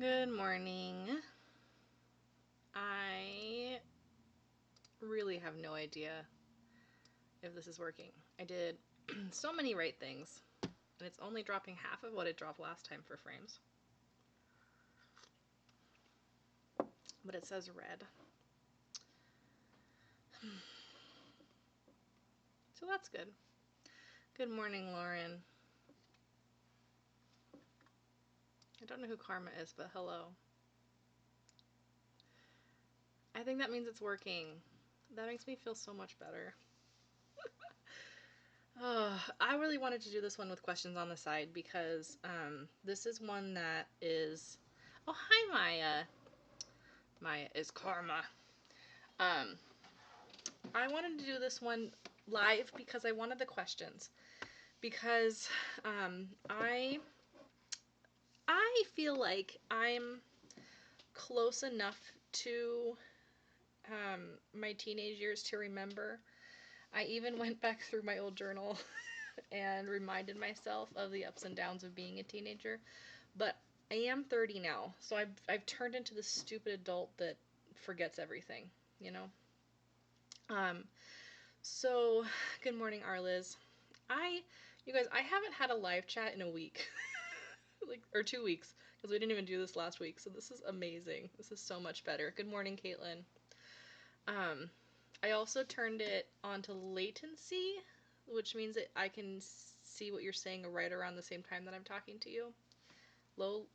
Good morning. I really have no idea if this is working. I did so many right things, and it's only dropping half of what it dropped last time for frames. But it says red. So that's good. Good morning, Lauren. I don't know who Karma is, but hello. I think that means it's working. That makes me feel so much better. I really wanted to do this one with questions on the side because this is one that is... Oh, hi, Maya. Maya is Karma. I wanted to do this one live because I wanted the questions. Because I feel like I'm close enough to my teenage years to remember. I even went back through my old journal and reminded myself of the ups and downs of being a teenager. But I am 30 now, so I've turned into this stupid adult that forgets everything, you know? So, good morning, Arliz. You guys, I haven't had a live chat in a week. or 2 weeks, because we didn't even do this last week, so this is amazing. This is so much better. Good morning, Caitlin. I also turned it onto latency, which means that I can see what you're saying right around the same time that I'm talking to you. Low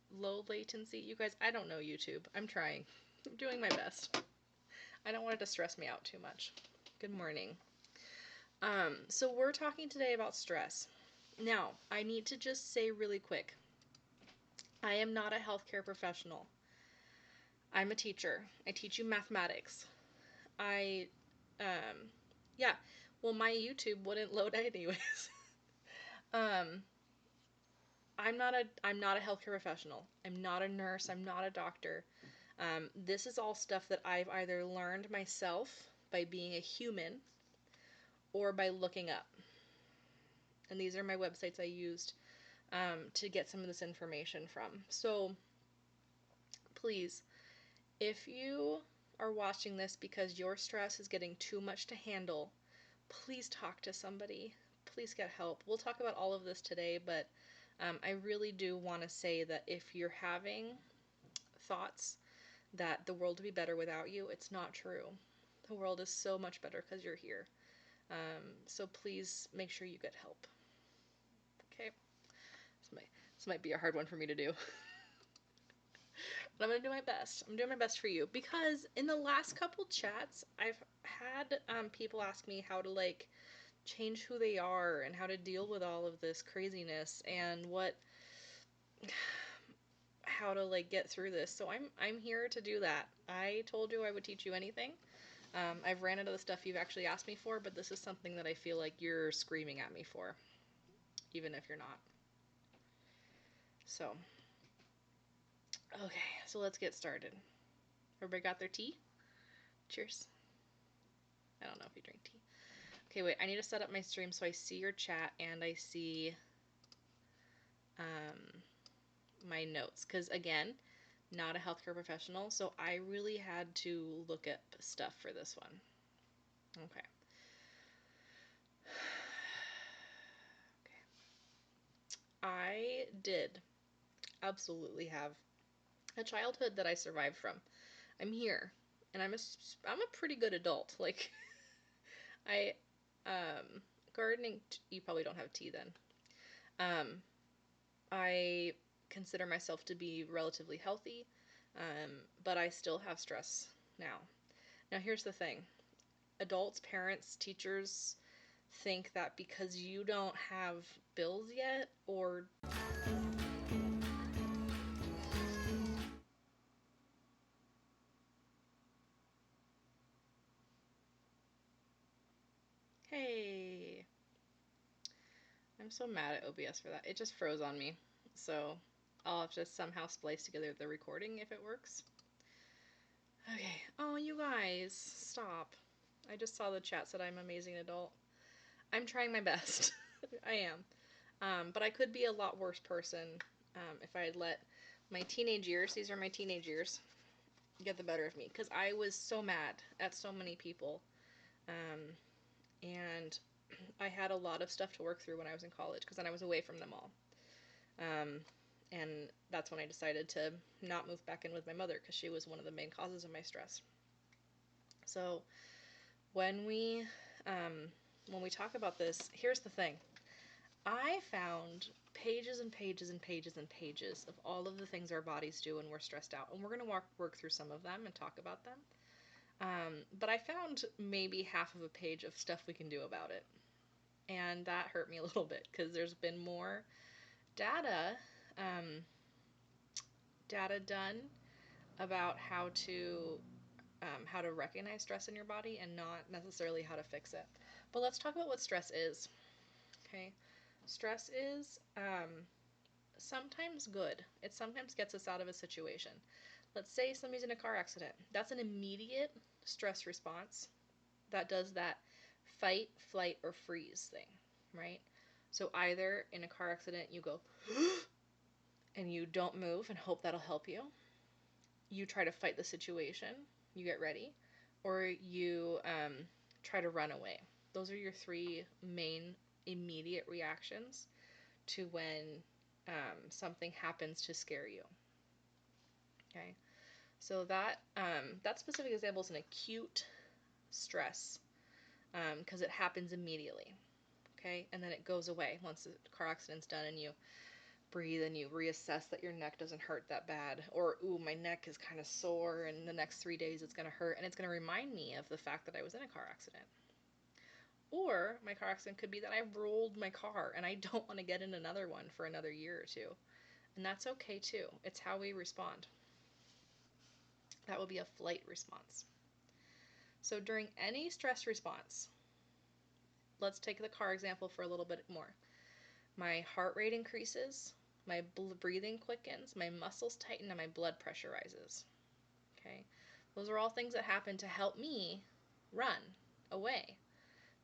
latency. You guys, I don't know YouTube. I'm trying. I'm doing my best. I don't want it to stress me out too much. Good morning. So we're talking today about stress. Now, I need to just say really quick, I am not a healthcare professional. I'm a teacher. I teach you mathematics. Yeah, well, my YouTube wouldn't load anyways. I'm not a healthcare professional. I'm not a nurse. I'm not a doctor. This is all stuff that I've either learned myself by being a human or by looking up. And these are my websites I used to get some of this information from. So please, if you are watching this because your stress is getting too much to handle, please talk to somebody. Please get help. We'll talk about all of this today, but I really do want to say that if you're having thoughts that the world would be better without you, it's not true. The world is so much better because you're here. So please make sure you get help. Okay? This might be a hard one for me to do. But I'm going to do my best. I'm doing my best for you. Because in the last couple chats, I've had people ask me how to, like, change who they are and how to deal with all of this craziness and how to, like, get through this. So I'm here to do that. I told you I would teach you anything. I've ran into the stuff you've actually asked me for, but this is something that I feel like you're screaming at me for, even if you're not. So, okay, so let's get started. Everybody got their tea? Cheers. I don't know if you drink tea. Okay, wait, I need to set up my stream so I see your chat and I see my notes. Because, again, not a healthcare professional, so I really had to look up stuff for this one. Okay. I did absolutely have a childhood that I survived from. I'm here, and I'm a pretty good adult. Like, I, gardening, you probably don't have tea then. I consider myself to be relatively healthy, but I still have stress now. Now, here's the thing. Adults, parents, teachers think that because you don't have bills yet, or... Hey, I'm so mad at OBS for that. It just froze on me. So I'll have to somehow splice together the recording if it works. Okay. Oh, you guys, stop. I just saw the chat said I'm an amazing adult. I'm trying my best. I am. But I could be a lot worse person if I had let my teenage years, these are my teenage years, get the better of me. Because I was so mad at so many people. And I had a lot of stuff to work through when I was in college, because then I was away from them all. And that's when I decided to not move back in with my mother, because she was one of the main causes of my stress. So when we talk about this, here's the thing. I found pages and pages and pages and pages of all of the things our bodies do when we're stressed out. And we're going to work through some of them and talk about them. But I found maybe half of a page of stuff we can do about it. And that hurt me a little bit, because there's been more data done about how to recognize stress in your body and not necessarily how to fix it. But let's talk about what stress is. Okay, stress is sometimes good. It sometimes gets us out of a situation. Let's say somebody's in a car accident. That's an immediate stress response that does that fight, flight, or freeze thing, right? So either in a car accident you go and you don't move and hope that'll help you. You try to fight the situation, you get ready, or you try to run away. Those are your three main immediate reactions to when something happens to scare you. Okay, so that specific example is an acute stress, because it happens immediately. Okay, and then it goes away once the car accident's done, and you breathe and you reassess that your neck doesn't hurt that bad, or ooh, my neck is kind of sore, and the next 3 days it's going to hurt, and it's going to remind me of the fact that I was in a car accident. Or my car accident could be that I rolled my car and I don't want to get in another one for another year or two. And that's okay too. It's how we respond. That would be a flight response. So during any stress response, let's take the car example for a little bit more. My heart rate increases, my breathing quickens, my muscles tighten, and my blood pressure rises. Okay? Those are all things that happen to help me run away,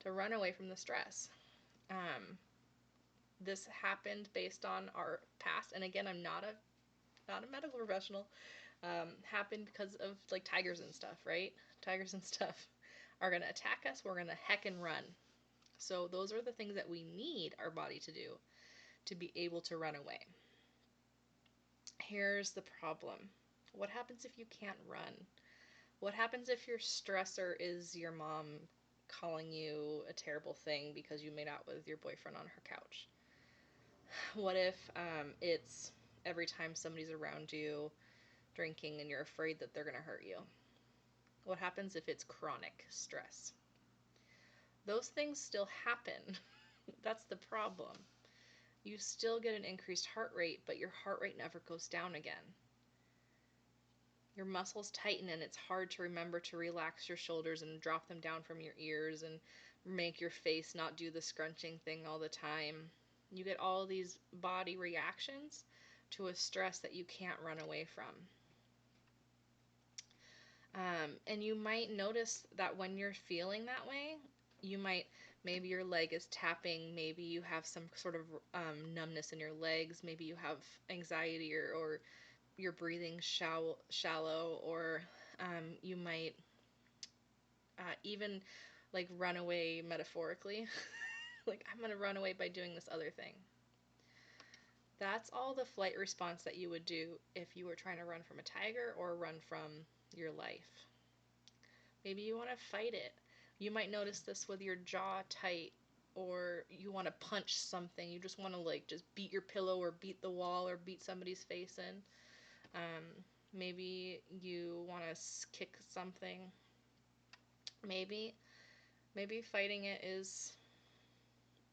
to run away from the stress. This happened based on our past, and again, I'm not a medical professional. Happened because of like tigers and stuff, right? Tigers and stuff are going to attack us. We're going to heck and run. So those are the things that we need our body to do to be able to run away. Here's the problem. What happens if you can't run? What happens if your stressor is your mom calling you a terrible thing because you made out with your boyfriend on her couch? What if it's every time somebody's around you drinking and you're afraid that they're going to hurt you? What happens if it's chronic stress? Those things still happen. That's the problem. You still get an increased heart rate, but your heart rate never goes down again. Your muscles tighten and it's hard to remember to relax your shoulders and drop them down from your ears and make your face not do the scrunching thing all the time. You get all these body reactions to a stress that you can't run away from. And you might notice that when you're feeling that way, maybe your leg is tapping, maybe you have some sort of numbness in your legs, maybe you have anxiety or you're breathing shallow, or you might even like run away metaphorically. Like, I'm going to run away by doing this other thing. That's all the flight response that you would do if you were trying to run from a tiger or run from your life. Maybe you want to fight it. You might notice this with your jaw tight, or you want to punch something. You just want to like just beat your pillow or beat the wall or beat somebody's face in. Maybe you want to kick something. Maybe fighting it is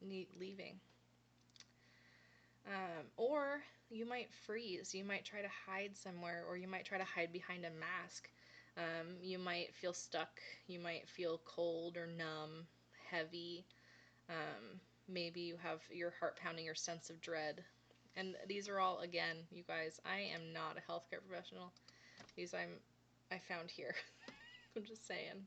leaving. Or you might freeze. You might try to hide somewhere, or you might try to hide behind a mask. You might feel stuck. You might feel cold or numb, heavy. Maybe you have your heart pounding, your sense of dread. And these are all, again, you guys, I am not a healthcare professional. These I found here. I'm just saying.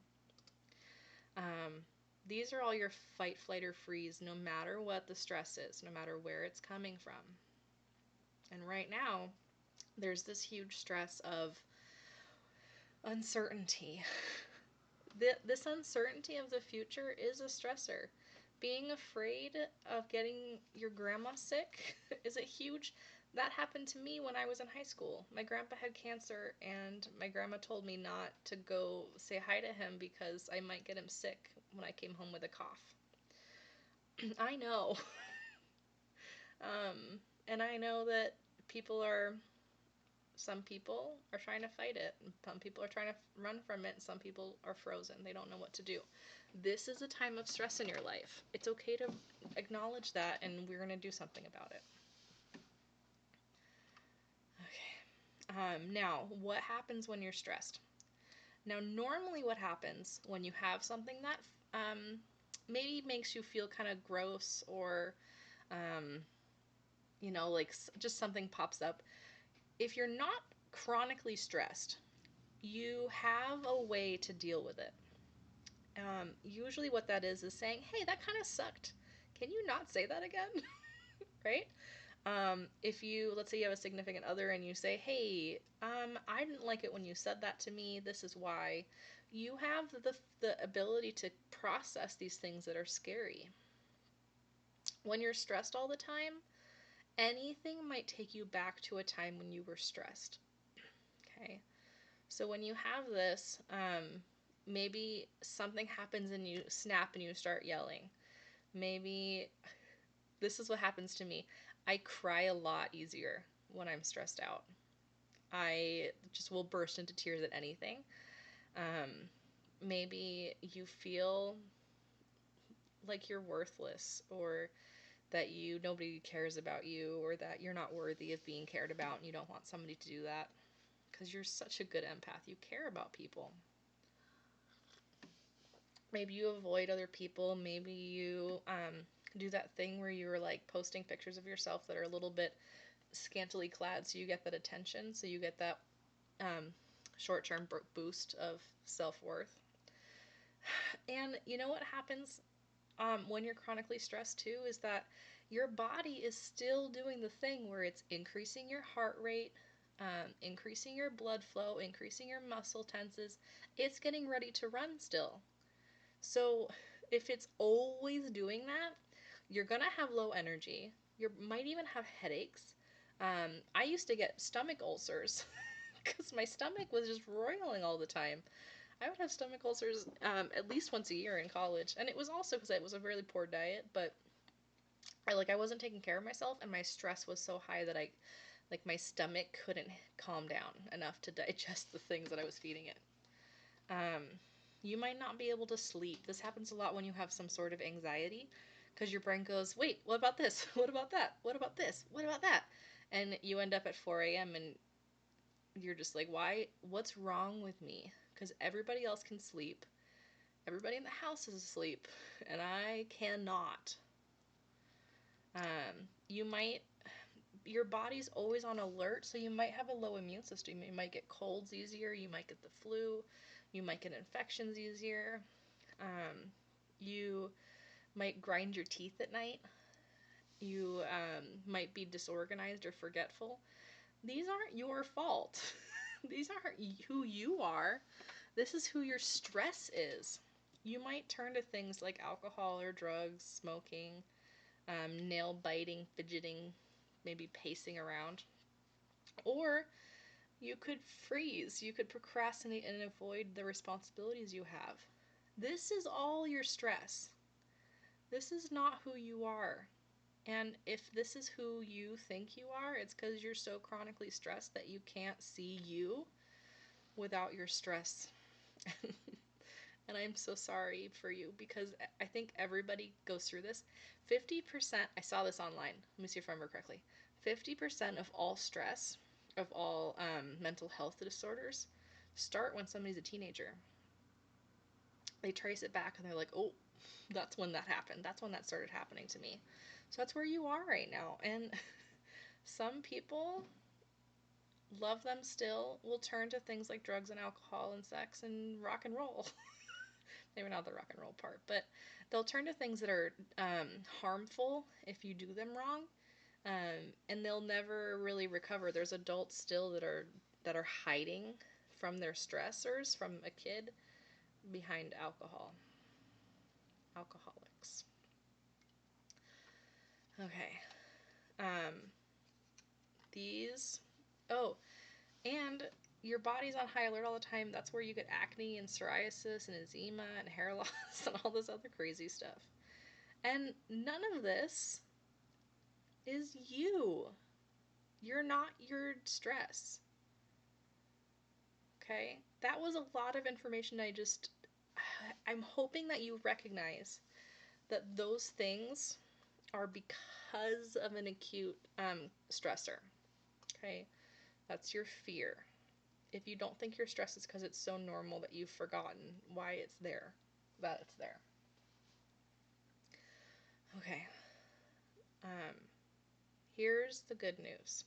These are all your fight, flight, or freeze, no matter what the stress is, no matter where it's coming from. And right now, There's this huge stress of uncertainty. This uncertainty of the future is a stressor. Being afraid of getting your grandma sick is a huge. That happened to me when I was in high school. My grandpa had cancer, and my grandma told me not to go say hi to him because I might get him sick when I came home with a cough. I know. And I know that people are some people are trying to fight it, and some people are trying to run from it, and some people are frozen. They don't know what to do. This is a time of stress in your life. It's okay to acknowledge that, and we're going to do something about it. Okay. Now, what happens when you're stressed? Now, normally what happens when you have something that maybe makes you feel kind of gross or, um, like just something pops up. If you're not chronically stressed, you have a way to deal with it. Usually what that is saying, hey, that kind of sucked. Can you not say that again? Right? If you, let's say you have a significant other and you say, hey, I didn't like it when you said that to me. This is why. You have the ability to process these things that are scary. When you're stressed all the time, anything might take you back to a time when you were stressed. Okay? So when you have this, maybe something happens and you snap and you start yelling. Maybe this is what happens to me. I cry a lot easier when I'm stressed out. I just will burst into tears at anything. Maybe you feel like you're worthless, or that nobody cares about you, or that you're not worthy of being cared about and you don't want somebody to do that because you're such a good empath. You care about people. Maybe you avoid other people. Maybe you do that thing where you were like posting pictures of yourself that are a little bit scantily clad, so you get that attention, so you get that short-term boost of self-worth. And you know what happens when you're chronically stressed too is that your body is still doing the thing where it's increasing your heart rate, increasing your blood flow, increasing your muscle tenses. It's getting ready to run still. So if it's always doing that, you're going to have low energy. You might even have headaches. I used to get stomach ulcers because my stomach was just roiling all the time. I would have stomach ulcers at least once a year in college. And it was also because it was a really poor diet, but I wasn't taking care of myself, and my stress was so high that my stomach couldn't calm down enough to digest the things that I was feeding it. You might not be able to sleep. This happens a lot when you have some sort of anxiety, because your brain goes, wait, what about this? What about that? What about this? What about that? And you end up at 4 a.m. and you're just like, why? What's wrong with me? Because everybody else can sleep. Everybody in the house is asleep, and I cannot. You might, your body's always on alert, so you might have a low immune system. You might get colds easier. You might get the flu. You might get infections easier. You might grind your teeth at night. You might be disorganized or forgetful. These aren't your fault. These aren't who you are. This is who your stress is. You might turn to things like alcohol or drugs, smoking, nail biting, fidgeting, maybe pacing around. Or you could freeze. You could procrastinate and avoid the responsibilities you have. This is all your stress. This is not who you are. And if this is who you think you are, it's because you're so chronically stressed that you can't see you without your stress. And I'm so sorry for you, because I think everybody goes through this. 50%, I saw this online, let me see if I remember correctly. 50% of all stress, of all mental health disorders, start when somebody's a teenager. They trace it back and they're like, oh, that's when that happened. That's when that started happening to me. So that's where you are right now. And some people, love them still, will turn to things like drugs and alcohol and sex and rock and roll. Maybe not the rock and roll part, but they'll turn to things that are harmful if you do them wrong. And they'll never really recover. There's adults still that are hiding from their stressors from a kid behind alcoholics. Okay. Um, these. Oh, and your body's on high alert all the time. That's where you get acne and psoriasis and eczema and hair loss and all this other crazy stuff. And none of this is you. You're not your stress. Okay? That was a lot of information. I'm hoping that you recognize that those things are because of an acute stressor. Okay? That's your fear. If you don't think your stress is because it's so normal that you've forgotten why it's there, that it's there. Okay. Um, Here's the good news.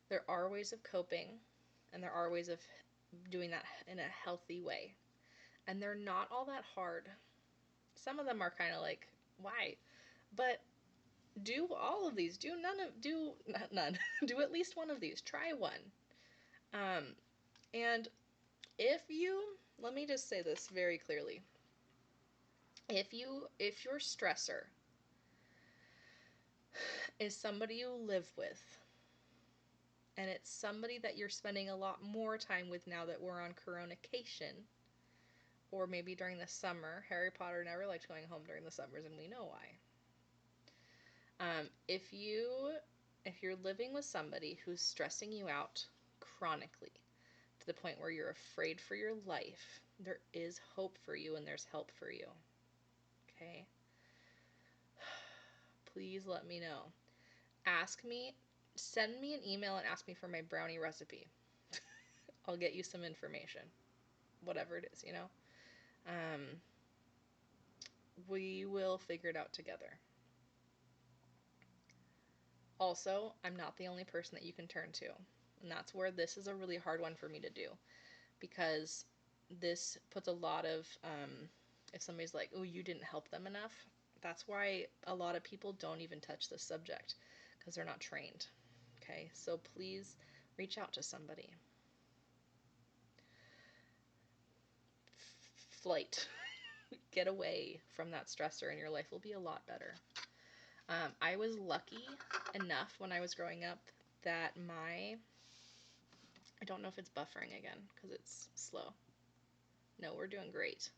There are ways of coping, and there are ways of doing that in a healthy way. And they're not all that hard. Some of them are kind of like, why? But do all of these. Do none. Do at least one of these. Try one. And let me just say this very clearly. If your stressor is somebody you live with, and it's somebody that you're spending a lot more time with now that we're on Coronacation, or maybe during the summer. Harry Potter never liked going home during the summers, and we know why. If you're living with somebody who's stressing you out chronically to the point where you're afraid for your life, there is hope for you and there's help for you. Okay? Please let me know. Send me an email and ask me for my brownie recipe. I'll get you some information. Whatever it is, we will figure it out together. Also, I'm not the only person that you can turn to. And that's where this is a really hard one for me to do. Because this puts a lot of, if somebody's like, oh, you didn't help them enough, that's why a lot of people don't even touch this subject. Because they're not trained. Okay, so please reach out to somebody. Flight. Get away from that stressor and your life will be a lot better. I was lucky enough when I was growing up that I don't know if it's buffering again because it's slow. No, we're doing great.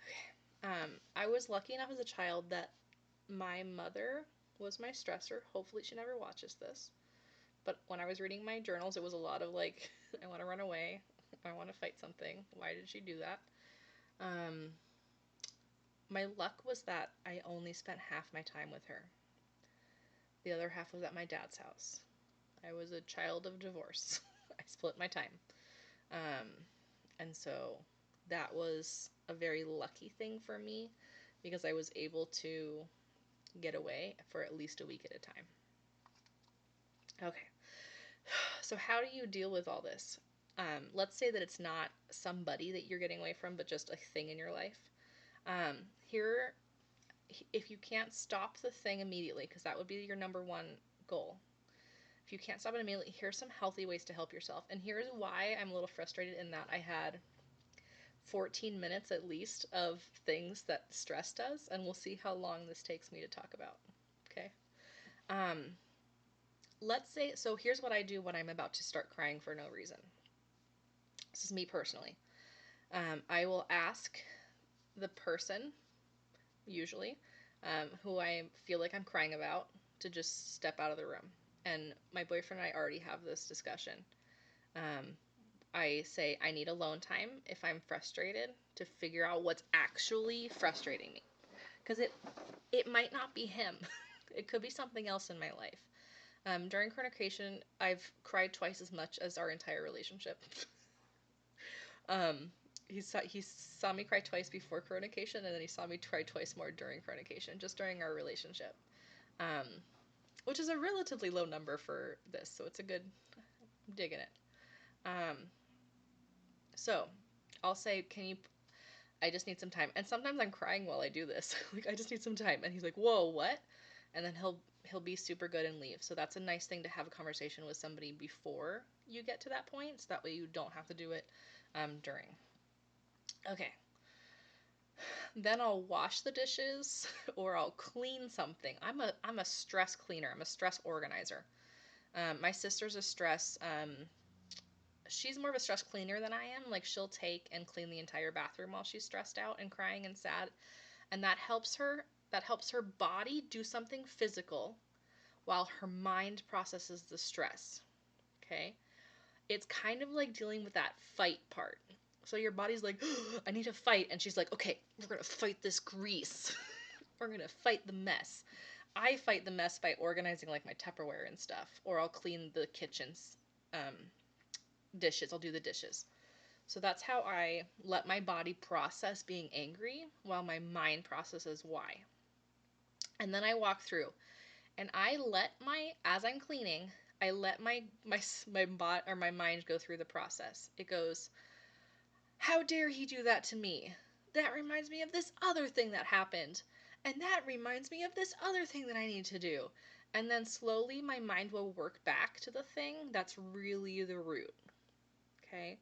Okay. I was lucky enough as a child that my mother was my stressor. Hopefully she never watches this. But when I was reading my journals, it was a lot of like, I want to run away. I want to fight something. Why did she do that? My luck was that I only spent half my time with her. The other half was at my dad's house. I was a child of divorce. I split my time. And so that was a very lucky thing for me because I was able to get away for at least a week at a time. Okay. So how do you deal with all this? Let's say that it's not somebody that you're getting away from, but just a thing in your life. If you can't stop the thing immediately, because that would be your number one goal. If you can't stop it immediately, here's some healthy ways to help yourself. And here's why I'm a little frustrated in that I had 14 minutes at least of things that stress does, and we'll see how long this takes me to talk about. Okay? Let's say, so here's what I do when I'm about to start crying for no reason. This is me personally. I will ask the person, usually, who I feel like I'm crying about, to just step out of the room. And my boyfriend and I already have this discussion. I say I need alone time if I'm frustrated to figure out what's actually frustrating me. Because it might not be him. It could be something else in my life. During Coronacation, I've cried twice as much as our entire relationship. He saw me cry twice before Coronacation, and then he saw me cry twice more during Coronacation, just during our relationship. Which is a relatively low number for this, so it's a good, I'm digging it. So, I'll say, I just need some time. And sometimes I'm crying while I do this. Like, I just need some time. And he's like, whoa, what? And then he'll he'll be super good and leave. So that's a nice thing to have a conversation with somebody before you get to that point, so that way you don't have to do it during. Okay. Then I'll wash the dishes or I'll clean something. I'm a stress cleaner. I'm a stress organizer. My sister's a stress she's more of a stress cleaner than I am. Like, she'll take and clean the entire bathroom while she's stressed out and crying and sad, and that helps her body do something physical while her mind processes the stress. Okay? It's kind of like dealing with that fight part. So your body's like, oh, I need to fight, and she's like, okay, we're going to fight this grease. We're going to fight the mess. I fight the mess by organizing like my Tupperware and stuff, or I'll clean the kitchen's dishes. I'll do the dishes. So that's how I let my body process being angry while my mind processes why. And then I walk through and as I'm cleaning, I let my mind go through the process. It goes, how dare he do that to me? That reminds me of this other thing that happened. And that reminds me of this other thing that I need to do. And then slowly my mind will work back to the thing that's really the root. Okay?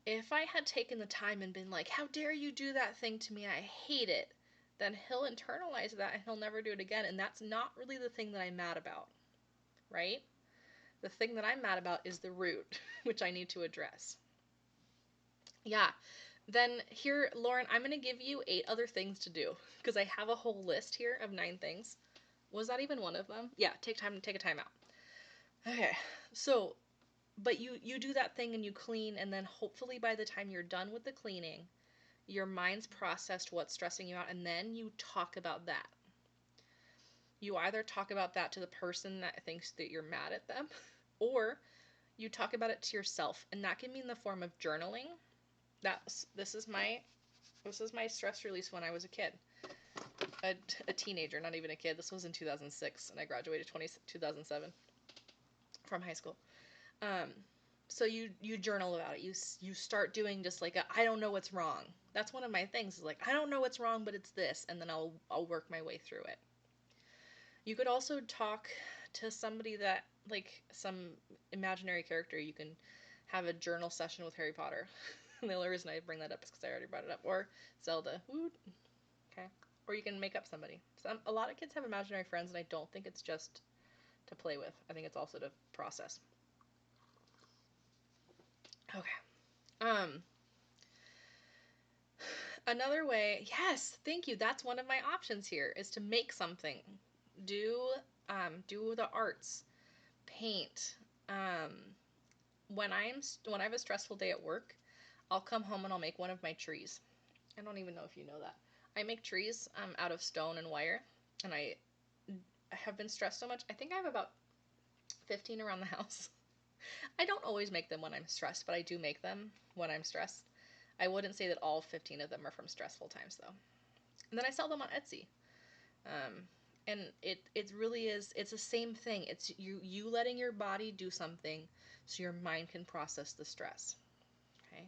If I had taken the time and been like, how dare you do that thing to me? I hate it. Then he'll internalize that and he'll never do it again. And that's not really the thing that I'm mad about. Right? The thing that I'm mad about is the root, which I need to address. Yeah. Then here, Lauren, I'm going to give you 8 other things to do because I have a whole list here of 9 things. Was that even one of them? Yeah, take a time out. Okay. So, but you do that thing and you clean, and then hopefully by the time you're done with the cleaning, your mind's processed what's stressing you out, and then you talk about that. You either talk about that to the person that thinks that you're mad at them, or you talk about it to yourself, and that can be in the form of journaling. This is my stress release when I was a kid, a teenager, not even a kid. This was in 2006, and I graduated 2007 from high school. So you journal about it. You start doing just like I don't know what's wrong. That's one of my things, is like, I don't know what's wrong, but it's this, and then I'll work my way through it. You could also talk to somebody that, like, some imaginary character. You can have a journal session with Harry Potter. The only reason I bring that up is because I already brought it up. Or Zelda. Ooh. Okay. Or you can make up somebody. A lot of kids have imaginary friends, and I don't think it's just to play with. I think it's also to process. Okay. Another way, yes, thank you. That's one of my options here, is to make something. Do the arts, paint. When I have a stressful day at work, I'll come home and I'll make one of my trees. I don't even know if you know that. I make trees out of stone and wire, and I have been stressed so much. I think I have about 15 around the house. I don't always make them when I'm stressed, but I do make them when I'm stressed. I wouldn't say that all 15 of them are from stressful times, though. And then I sell them on Etsy. And it really is, it's the same thing. It's you letting your body do something so your mind can process the stress. Okay?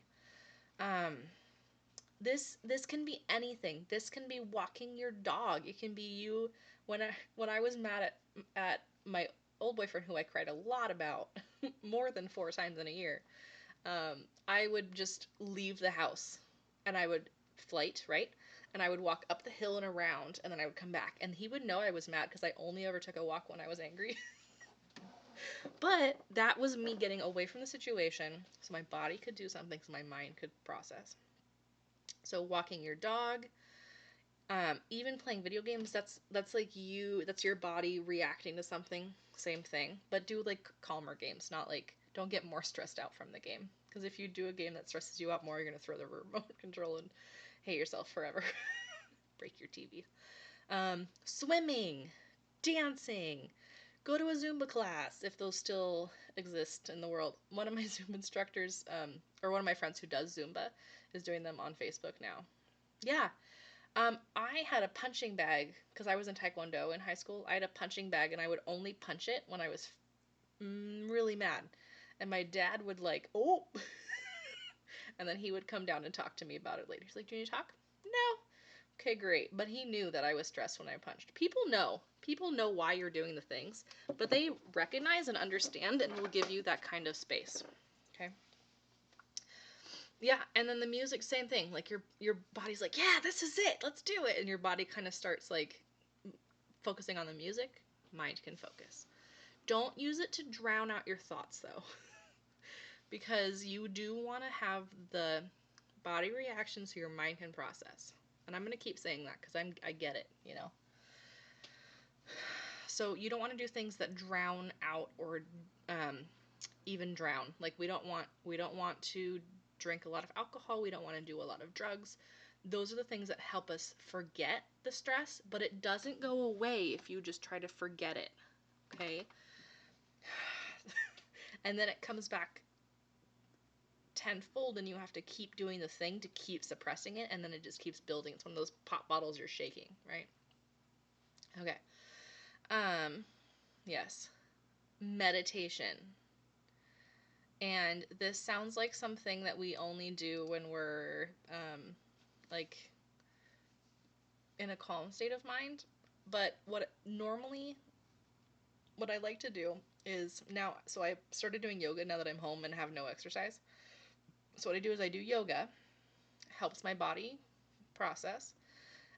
This can be anything. This can be walking your dog. It can be you. When I was mad at my old boyfriend, who I cried a lot about, more than 4 times in a year, I would just leave the house, and I would flight, right? And I would walk up the hill and around, and then I would come back, and he would know I was mad because I only ever took a walk when I was angry. But that was me getting away from the situation so my body could do something, so my mind could process. So walking your dog, even playing video games, that's your body reacting to something, same thing. But do like calmer games, not like, don't get more stressed out from the game. Because if you do a game that stresses you out more, you're going to throw the remote control and hate yourself forever. Break your TV. Swimming, dancing, go to a Zumba class, if those still exist in the world. One of my Zumba instructors, or one of my friends who does Zumba, is doing them on Facebook now. Yeah. I had a punching bag, because I was in Taekwondo in high school. I had a punching bag, and I would only punch it when I was really mad. And my dad would like, oh! And then he would come down and talk to me about it later. He's like, do you need to talk? No. Okay, great. But he knew that I was stressed when I punched. People know. People know why you're doing the things, but they recognize and understand and will give you that kind of space. Okay? Yeah, and then the music, same thing. Like your body's like, yeah, this is it. Let's do it. And your body kind of starts like focusing on the music. Mind can focus. Don't use it to drown out your thoughts though. Because you do want to have the body reaction so your mind can process. And I'm going to keep saying that because I get it, you know. So you don't want to do things that drown out or even drown. Like we don't want to drink a lot of alcohol. We don't want to do a lot of drugs. Those are the things that help us forget the stress, but it doesn't go away if you just try to forget it. Okay? And then it comes back tenfold and you have to keep doing the thing to keep suppressing it, and then it just keeps building. It's one of those pop bottles you're shaking, right? Okay. Yes. Meditation. And this sounds like something that we only do when we're like in a calm state of mind. But what I like to do is now, so I started doing yoga now that I'm home and have no exercise. So what I do is I do yoga, helps my body process,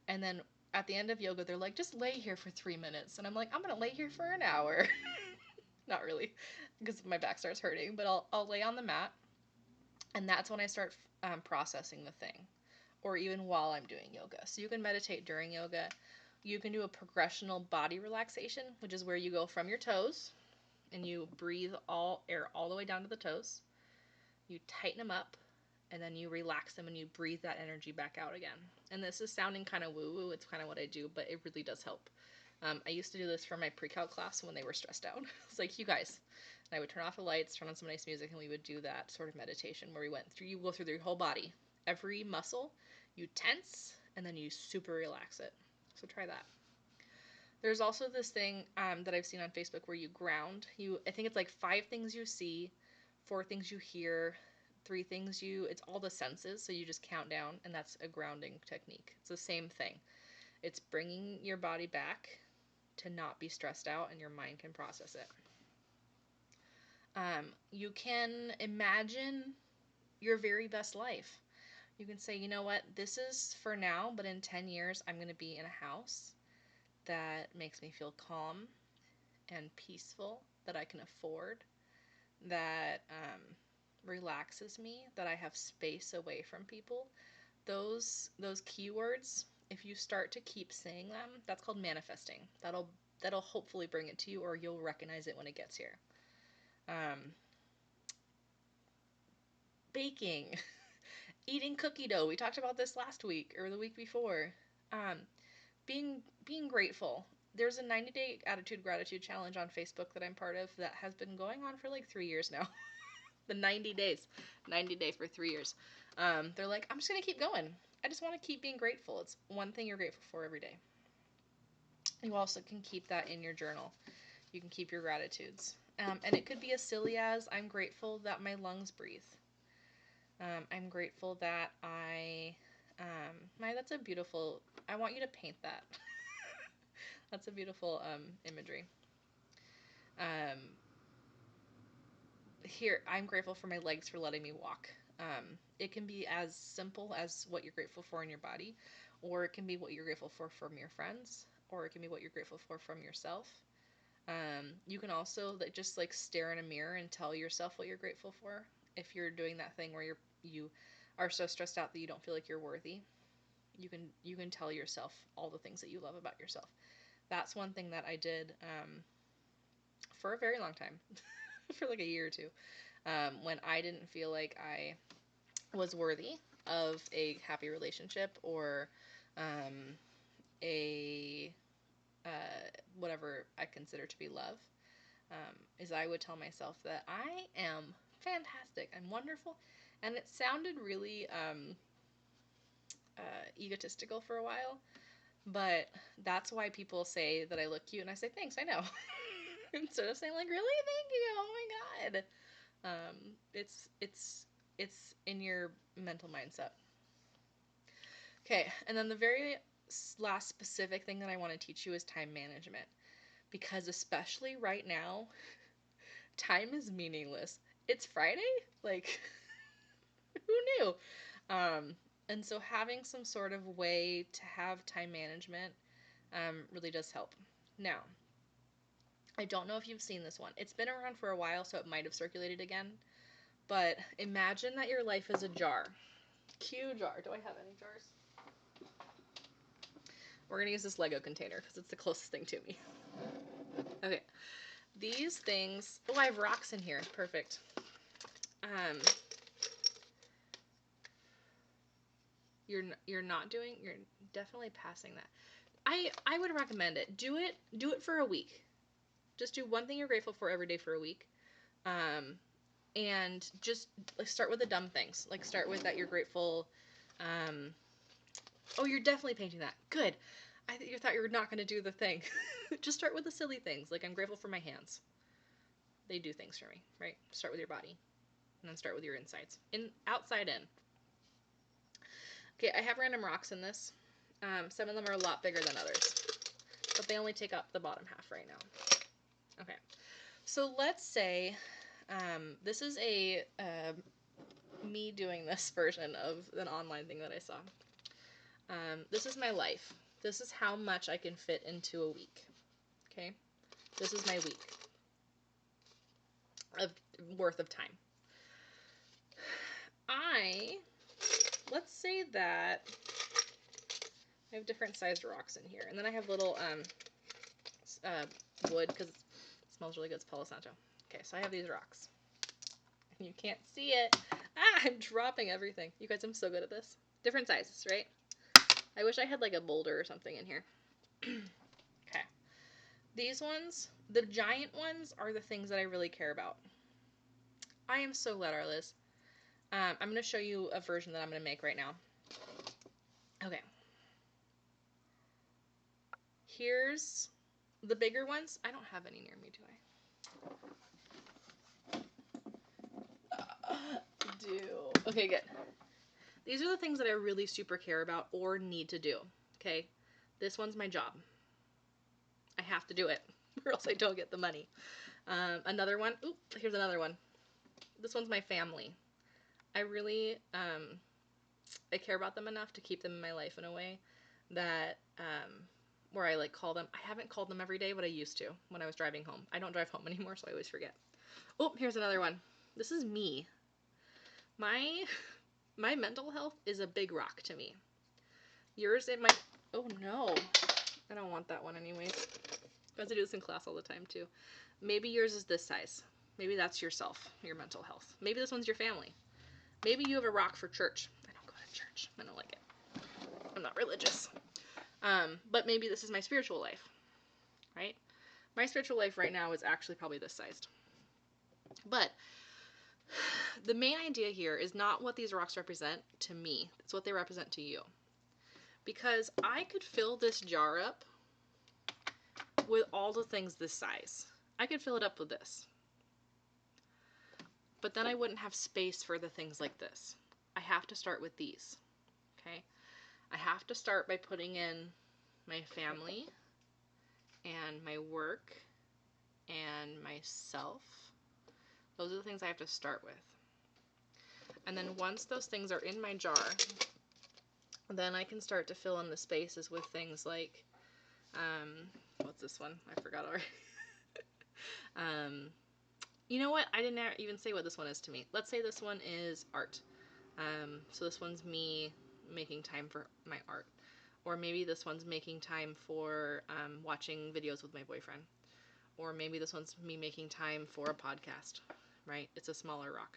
and then at the end of yoga, they're like, just lay here for 3 minutes. And I'm like, I'm going to lay here for an hour. Not really, because my back starts hurting, but I'll lay on the mat. And that's when I start processing the thing, or even while I'm doing yoga. So you can meditate during yoga. You can do a progressional body relaxation, which is where you go from your toes and you breathe all air all the way down to the toes. You tighten them up, and then you relax them and you breathe that energy back out again. And this is sounding kind of woo-woo. It's kind of what I do, but it really does help. I used to do this for my pre-cal class when they were stressed out. It's like, you guys. And I would turn off the lights, turn on some nice music, and we would do that sort of meditation where you go through your whole body. Every muscle, you tense, and then you super relax it. So try that. There's also this thing that I've seen on Facebook where you ground. I think it's like 5 things you see, 4 things you hear, 3 things it's all the senses, so you just count down, and that's a grounding technique. It's the same thing. It's bringing your body back to not be stressed out, and your mind can process it. You can imagine your very best life. You can say, you know what, this is for now, but in 10 years, I'm going to be in a house that makes me feel calm and peaceful, that I can afford, that relaxes me, that I have space away from people. Those keywords, if you start to keep saying them, that's called manifesting. That'll hopefully bring it to you, or you'll recognize it when it gets here. Baking, eating cookie dough. We talked about this last week or the week before. Being grateful. There's a 90-day attitude gratitude challenge on Facebook that I'm part of that has been going on for like 3 years now. The 90 days. 90 day for 3 years. They're like, I'm just going to keep going. I just want to keep being grateful. It's one thing you're grateful for every day. You also can keep that in your journal. You can keep your gratitudes. And it could be as silly as, I'm grateful that my lungs breathe. I'm grateful that that's a beautiful, I want you to paint that. That's a beautiful imagery. Here, I'm grateful for my legs for letting me walk. It can be as simple as what you're grateful for in your body, or it can be what you're grateful for from your friends, or it can be what you're grateful for from yourself. You can also just like stare in a mirror and tell yourself what you're grateful for. If you're doing that thing where you are so stressed out that you don't feel like you're worthy, you can tell yourself all the things that you love about yourself. That's one thing that I did for a very long time, for like a year or two, when I didn't feel like I was worthy of a happy relationship or a whatever I consider to be love. Is I would tell myself that I am fantastic, I'm wonderful, and it sounded really egotistical for a while, but that's why people say that I look cute, and I say, thanks, I know. Instead of saying like, really, thank you, oh my god. It's in your mental mindset. Okay, and then the very last specific thing that I want to teach you is time management. Because especially right now, time is meaningless. It's Friday? Like, who knew? And so having some sort of way to have time management really does help. Now, I don't know if you've seen this one. It's been around for a while, so it might have circulated again. But imagine that your life is a jar. Cue jar. Do I have any jars? We're going to use this Lego container because it's the closest thing to me. Okay. These things... Oh, I have rocks in here. Perfect. You're definitely passing that. I would recommend it. Do it for a week. Just do one thing you're grateful for every day for a week. And just like start with the dumb things. Like start with that you're grateful. Oh, you're definitely painting that. Good. You thought you were not going to do the thing. Just start with the silly things. Like I'm grateful for my hands. They do things for me, right? Start with your body. And then start with your insides. Outside in. Okay, I have random rocks in this. Some of them are a lot bigger than others. But they only take up the bottom half right now. Okay. So let's say this is a me doing this version of an online thing that I saw. This is my life. This is how much I can fit into a week. Okay? This is my week worth of time. Let's say that I have different sized rocks in here. And then I have little wood because it smells really good. It's Palo Santo. Okay, so I have these rocks. You can't see it. I'm dropping everything. You guys, I'm so good at this. Different sizes, right? I wish I had like a boulder or something in here. Okay. These ones, the giant ones, are the things that I really care about. I am so glad, Arliz. I'm going to show you a version that I'm going to make right now. Okay. Here's the bigger ones. I don't have any near me, do I? Okay, good. These are the things that I really super care about or need to do. Okay? This one's my job. I have to do it or else I don't get the money. Another one. Oop, here's another one. This one's my family. I really, I care about them enough to keep them in my life in a way that, where I like call them. I haven't called them every day, but I used to when I was driving home. I don't drive home anymore, so I always forget. Oh, here's another one. This is me. My mental health is a big rock to me. Yours, it might, oh no. I don't want that one anyways. I have to do this in class all the time too. Maybe yours is this size. Maybe that's yourself, your mental health. Maybe this one's your family. Maybe you have a rock for church. I don't go to church. I don't like it. I'm not religious. But maybe this is my spiritual life, right? My spiritual life right now is actually probably this sized. But the main idea here is not what these rocks represent to me. It's what they represent to you. Because I could fill this jar up with all the things this size. I could fill it up with this. But then I wouldn't have space for the things like this. I have to start with these. Okay? I have to start by putting in my family and my work and myself. Those are the things I have to start with. And then once those things are in my jar, then I can start to fill in the spaces with things like, what's this one? I forgot already. You know what? I didn't even say what this one is to me. Let's say this one is art. So this one's me making time for my art. Or maybe this one's making time for watching videos with my boyfriend. Or maybe this one's me making time for a podcast, right? It's a smaller rock.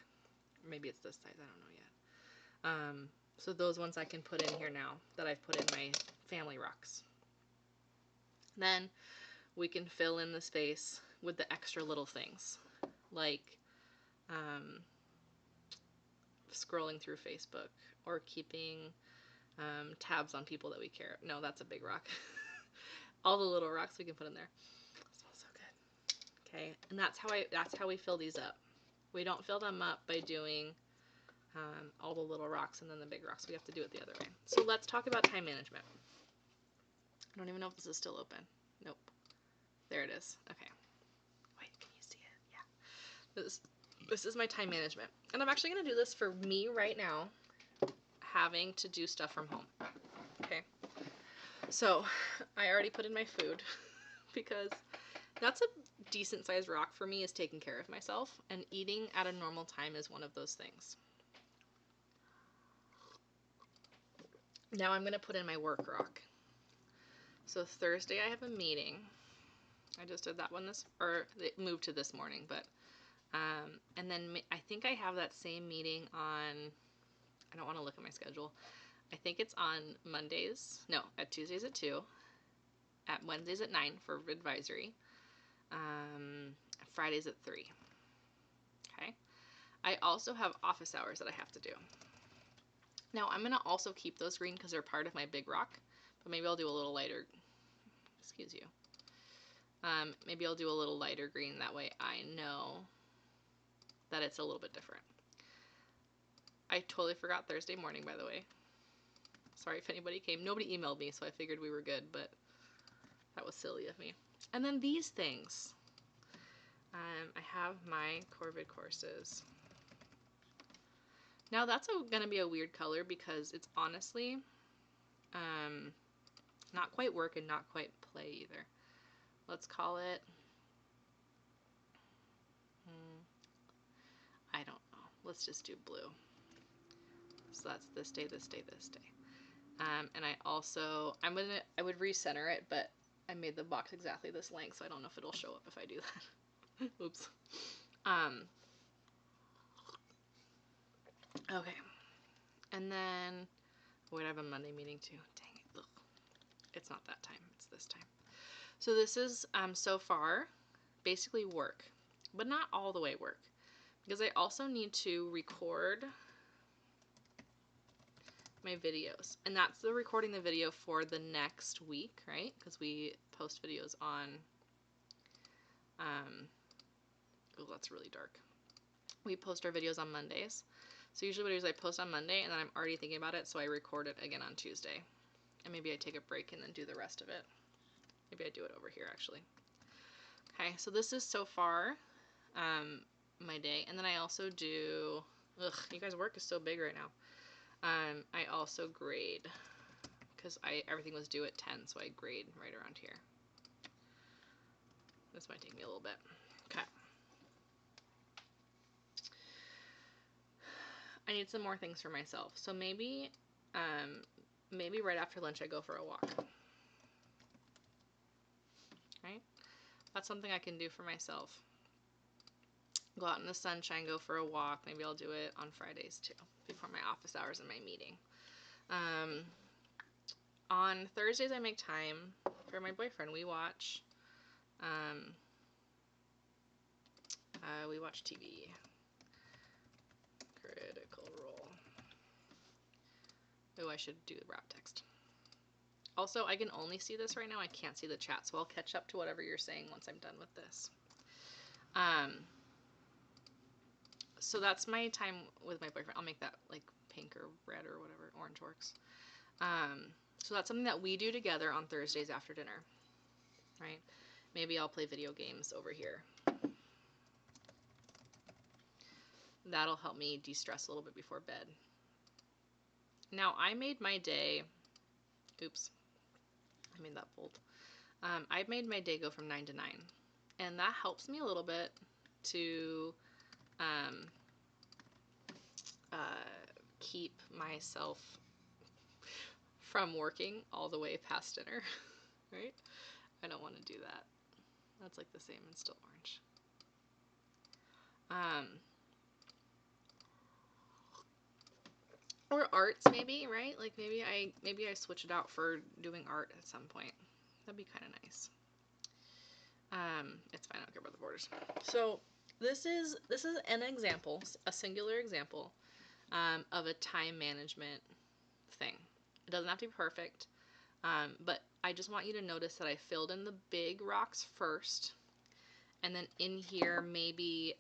Maybe it's this size. I don't know yet. So those ones I can put in here now that I've put in my family rocks. Then we can fill in the space with the extra little things, like scrolling through Facebook or keeping tabs on people that we care. No, that's a big rock. All the little rocks we can put in there. It smells so good. Okay, and that's how we fill these up. We don't fill them up by doing all the little rocks and then the big rocks. We have to do it the other way. So let's talk about time management. I don't even know if this is still open. Nope. There it is. Okay. Wait, can you see it? Yeah. This is my time management. And I'm actually going to do this for me right now, having to do stuff from home. Okay. So I already put in my food because that's a decent sized rock for me, is taking care of myself, and eating at a normal time is one of those things. Now I'm going to put in my work rock. So Thursday I have a meeting. I just did that one it moved to this morning, but and then I think I have that same meeting on, I don't want to look at my schedule. I think it's on Mondays. No, at Tuesdays at 2, at Wednesdays at 9 for advisory, Fridays at 3. Okay. I also have office hours that I have to do. Now I'm going to also keep those green because they're part of my big rock, but maybe I'll do a little lighter, excuse you. Maybe I'll do a little lighter green, that way I know that it's a little bit different. I totally forgot Thursday morning, by the way. Sorry if anybody came. Nobody emailed me, so I figured we were good, but that was silly of me. And then these things. I have my Corvid courses. Now that's going to be a weird color because it's honestly not quite work and not quite play either. Let's call it, I don't know. Let's just do blue. So that's this day, this day, this day. And I also, I would recenter it, but I made the box exactly this length, so I don't know if it'll show up if I do that. Oops. Okay. And then, wait, I have a Monday meeting too. Dang it. Ugh. It's not that time. It's this time. So this is, so far, basically work, but not all the way work, because I also need to record my videos, and that's the recording the video for the next week, right? Because we post videos on, oh, that's really dark. We post our videos on Mondays. So usually what I do is I post on Monday, and then I'm already thinking about it, so I record it again on Tuesday. And maybe I take a break and then do the rest of it. Maybe I do it over here, actually. Okay, so this is so far my day. And then I also do, you guys' work is so big right now. I also grade, because everything was due at 10, so I grade right around here. This might take me a little bit. Okay. I need some more things for myself. So maybe right after lunch I go for a walk. Right? That's something I can do for myself. Go out in the sunshine, go for a walk. Maybe I'll do it on Fridays too, before my office hours and my meeting. On Thursdays I make time for my boyfriend. We watch TV. Critical Role. Oh, I should do the wrap text. Also, I can only see this right now. I can't see the chat, so I'll catch up to whatever you're saying once I'm done with this. So that's my time with my boyfriend. I'll make that like pink or red or whatever. Orange works. So that's something that we do together on Thursdays after dinner, right? Maybe I'll play video games over here. That'll help me de-stress a little bit before bed. Now, I made my day, oops, I made that bold. I made my day go from 9 to 9, and that helps me a little bit to keep myself from working all the way past dinner, right? I don't want to do that. That's like the same and still orange. Or arts, maybe, right? Like maybe I switch it out for doing art at some point. That'd be kind of nice. It's fine. I don't care about the borders. So this is an example, a singular example, of a time management thing. It doesn't have to be perfect, but I just want you to notice that I filled in the big rocks first, and then in here maybe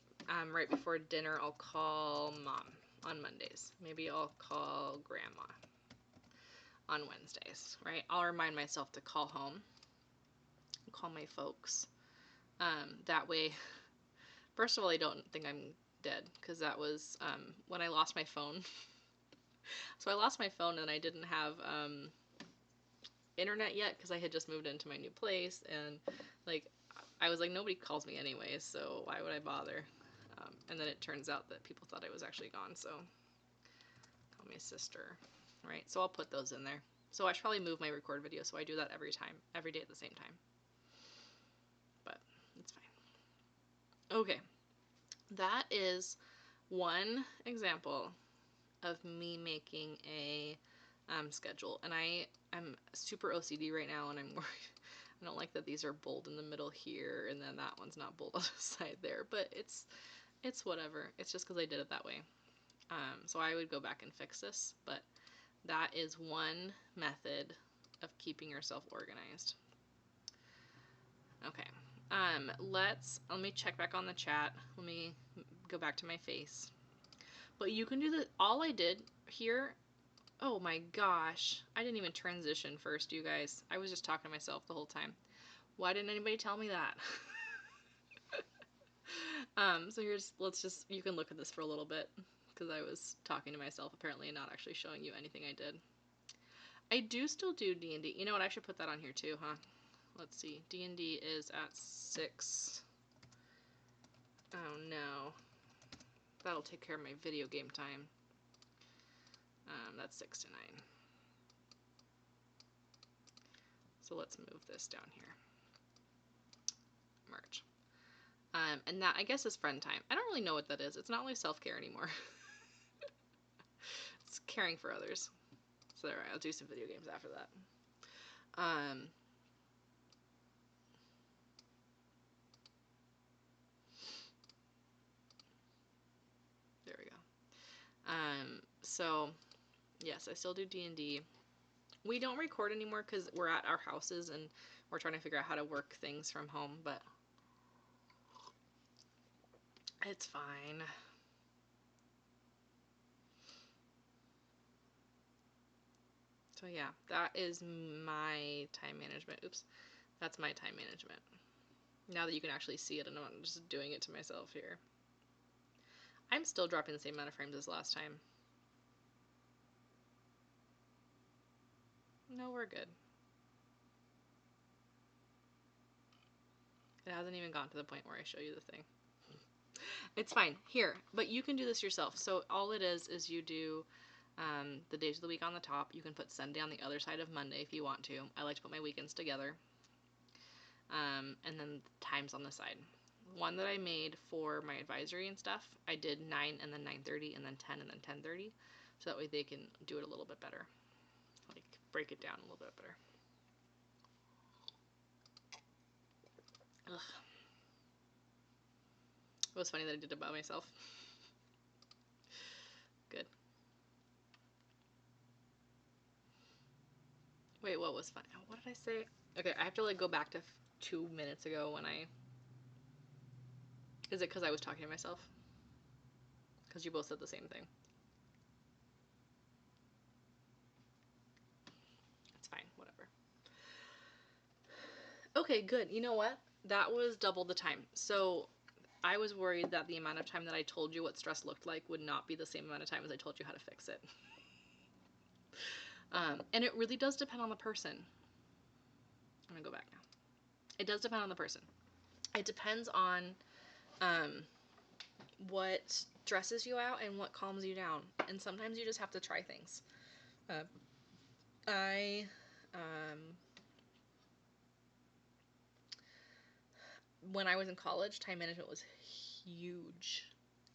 right before dinner I'll call mom on Mondays. Maybe I'll call grandma on Wednesdays, right? I'll remind myself to call home, call my folks. That way, first of all, I don't think I'm dead, because that was when I lost my phone. So I lost my phone and I didn't have internet yet, because I had just moved into my new place, and like I was like, nobody calls me anyways, so why would I bother? And then it turns out that people thought I was actually gone, so call my sister, right? So I'll put those in there. So I should probably move my record video, so I do that every day at the same time. But it's fine. Okay, that is one example of me making a schedule, and I'm super OCD right now, and I'm worried. I don't like that these are bold in the middle here, and then that one's not bold on the side there, but it's whatever. It's just because I did it that way. So I would go back and fix this, but that is one method of keeping yourself organized. Okay. Let me check back on the chat. Let me go back to my face. But you can do the, all I did here, oh my gosh, I didn't even transition first, you guys. I was just talking to myself the whole time. Why didn't anybody tell me that? So you can look at this for a little bit, because I was talking to myself apparently and not actually showing you anything I did. I do still do D&D. You know what, I should put that on here too, huh? Let's see, D&D is at 6. Oh no. That'll take care of my video game time. That's 6 to 9. So let's move this down here. Merge. And that, I guess, is friend time. I don't really know what that is. It's not really self-care anymore. It's caring for others. So there, I'll do some video games after that. There we go. So, yes, I still do D&D. We don't record anymore because we're at our houses and we're trying to figure out how to work things from home, but it's fine. So yeah, that is my time management. Oops. That's my time management. Now that you can actually see it and I'm not just doing it to myself here. I'm still dropping the same amount of frames as last time. No, we're good. It hasn't even gotten to the point where I show you the thing. It's fine. Here, but you can do this yourself. So all it is you do the days of the week on the top. You can put Sunday on the other side of Monday if you want to. I like to put my weekends together. And then times on the side. One that I made for my advisory and stuff, I did 9 and then 9:30 and then 10 and then 10:30. So that way they can do it a little bit better. Like, break it down a little bit better. Ugh. It was funny that I did it by myself. Good. Wait, what was funny? What did I say? Okay, I have to like go back to 2 minutes ago when I... Is it because I was talking to myself? Because you both said the same thing. It's fine, whatever. Okay, good. You know what? That was double the time. So I was worried that the amount of time that I told you what stress looked like would not be the same amount of time as I told you how to fix it. And it really does depend on the person. I'm gonna go back now. It does depend on the person. It depends on what stresses you out and what calms you down. And sometimes you just have to try things. When I was in college, time management was huge.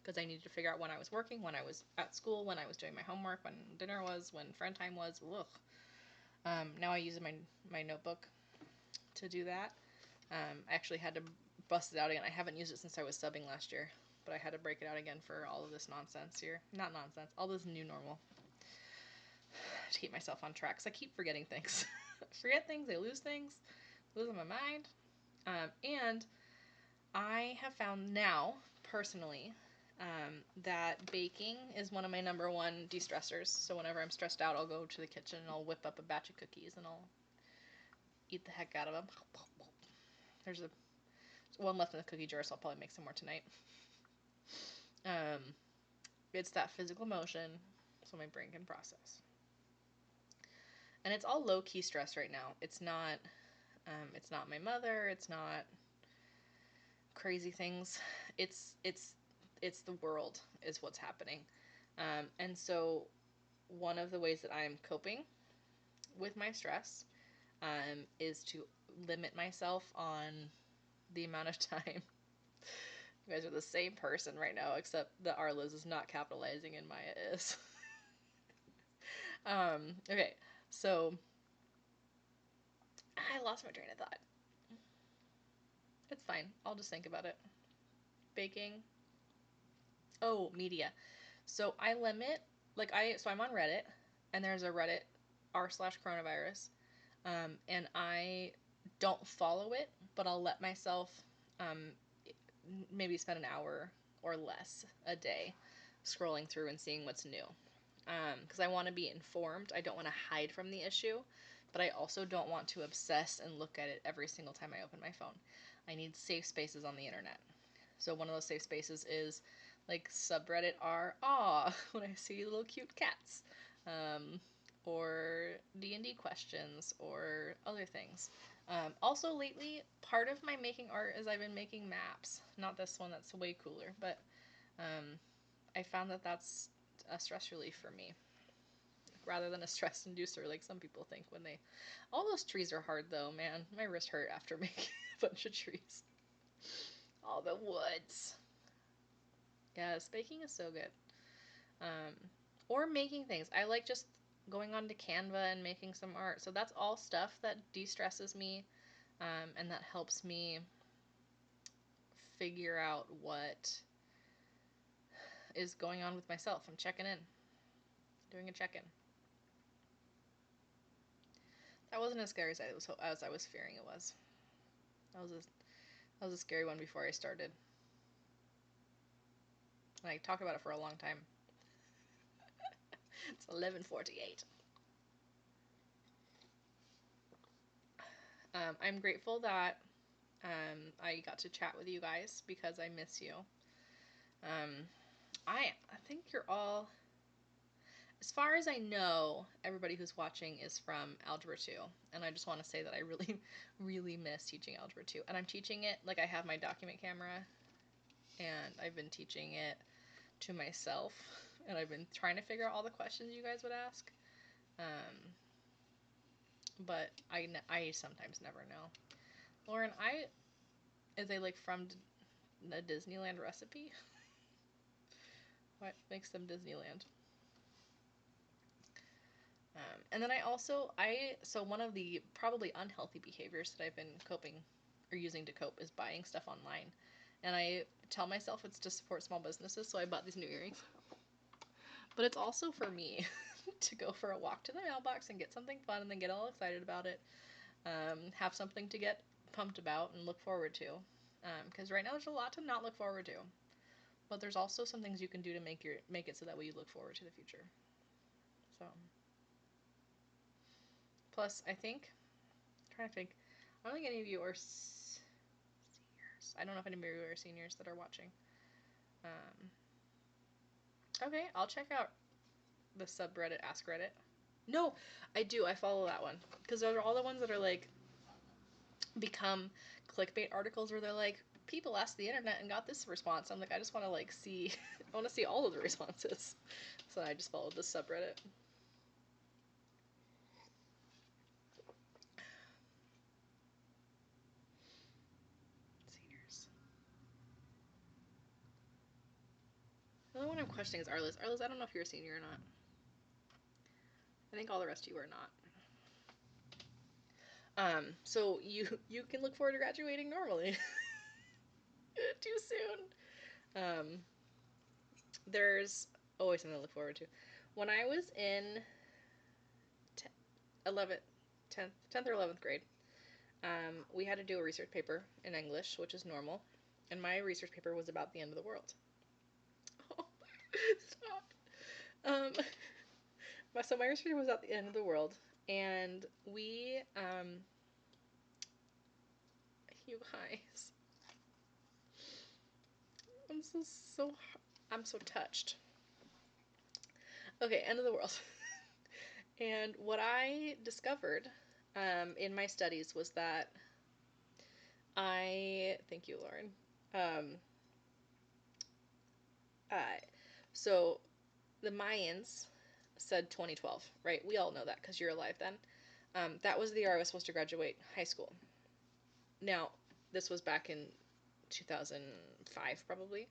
Because I needed to figure out when I was working, when I was at school, when I was doing my homework, when dinner was, when friend time was. Ugh. Now I use my notebook to do that. I actually had to bust it out again. I haven't used it since I was subbing last year, but I had to break it out again for all of this nonsense here. Not nonsense, all this new normal. To keep myself on track, because I keep forgetting things. I forget things, I lose things, losing my mind. And I have found now, personally, that baking is one of my number one de-stressors. So whenever I'm stressed out, I'll go to the kitchen and I'll whip up a batch of cookies and I'll eat the heck out of them. There's one left in the cookie jar, so I'll probably make some more tonight. It's that physical motion so my brain can process. And it's all low-key stress right now. It's not my mother. It's not crazy things. It's the world is what's happening. And so one of the ways that I'm coping with my stress is to limit myself on the amount of time. You guys are the same person right now, except that our Liz is not capitalizing and Maya is. Okay, so I lost my train of thought. It's fine. I'll just think about it. Baking. Oh, media. So I limit, so I'm on Reddit, and there's a Reddit r/coronavirus, and I don't follow it, but I'll let myself maybe spend an hour or less a day scrolling through and seeing what's new. Because I want to be informed. I don't want to hide from the issue, but I also don't want to obsess and look at it every single time I open my phone. I need safe spaces on the internet. So one of those safe spaces is like subreddit r when I see little cute cats, or D&D questions or other things. Also lately, part of my making art is I've been making maps. Not this one, that's way cooler, but I found that that's a stress relief for me rather than a stress inducer like some people think when they... All those trees are hard though, man. My wrist hurt after making a bunch of trees. All the woods. Yes, baking is so good. Or making things. I like just going onto Canva and making some art. So that's all stuff that de-stresses me, and that helps me figure out what is going on with myself. I'm checking in. Doing a check-in. That wasn't as scary as I was fearing it was. That was a scary one before I started. And I talked about it for a long time. It's 11:48. I'm grateful that I got to chat with you guys because I miss you. I think you're all, as far as I know, everybody who's watching is from Algebra 2. And I just want to say that I really, really miss teaching Algebra 2. And I'm teaching it, like I have my document camera, and I've been teaching it to myself. And I've been trying to figure out all the questions you guys would ask. But I sometimes never know. Lauren, is they like from a Disneyland recipe? What makes them Disneyland? And then so one of the probably unhealthy behaviors that I've been coping or using to cope is buying stuff online. And I tell myself it's to support small businesses, so I bought these new earrings. But it's also for me to go for a walk to the mailbox and get something fun and then get all excited about it. Have something to get pumped about and look forward to. Because right now there's a lot to not look forward to. But there's also some things you can do to make it so that way you look forward to the future. So, plus I think, I'm trying to think, I don't think any of you are seniors. I don't know if any of you are seniors that are watching. Okay, I'll check out the subreddit Ask Reddit. No, I do. I follow that one because those are all the ones that are like become clickbait articles where they're like, people asked the internet and got this response. I'm like, I just want to like see, I want to see all of the responses. So I just followed this subreddit. Seniors. The only one I'm questioning is Arliss. Arliss, I don't know if you're a senior or not. I think all the rest of you are not. So you can look forward to graduating normally. Too soon. There's always something to look forward to. When I was in 10th or 11th grade, we had to do a research paper in English, which is normal, and my research paper was about the end of the world. Stop. Um, so my retreat was at the end of the world, and we, you guys, I'm so, I'm so touched. Okay, end of the world. And what I discovered in my studies was that thank you, Lauren. Um, uh, so the Mayans said 2012, right? We all know that because you're alive then. That was the year I was supposed to graduate high school. Now, this was back in 2005, probably.